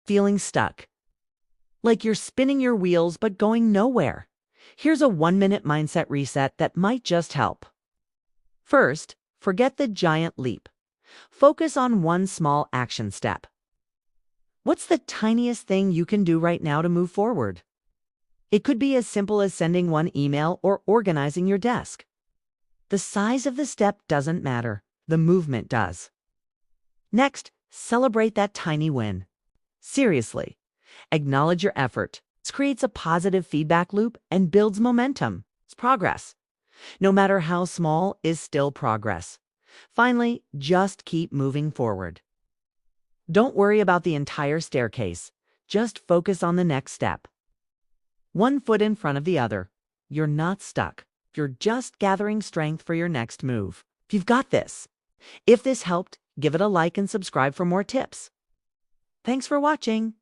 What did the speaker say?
feeling stuck, like you're spinning your wheels but going nowhere. Here's a 1-minute mindset reset that might just help. First, forget the giant leap. Focus on one small action step. What's the tiniest thing you can do right now to move forward? It could be as simple as sending one email or organizing your desk. The size of the step doesn't matter. The movement does. Next, celebrate that tiny win. Seriously, acknowledge your effort. This creates a positive feedback loop and builds momentum. It's progress. No matter how small, is still progress. Finally, just keep moving forward. Don't worry about the entire staircase. Just focus on the next step. One foot in front of the other. You're not stuck. You're just gathering strength for your next move. You've got this. If this helped, give it a like and subscribe for more tips. Thanks for watching.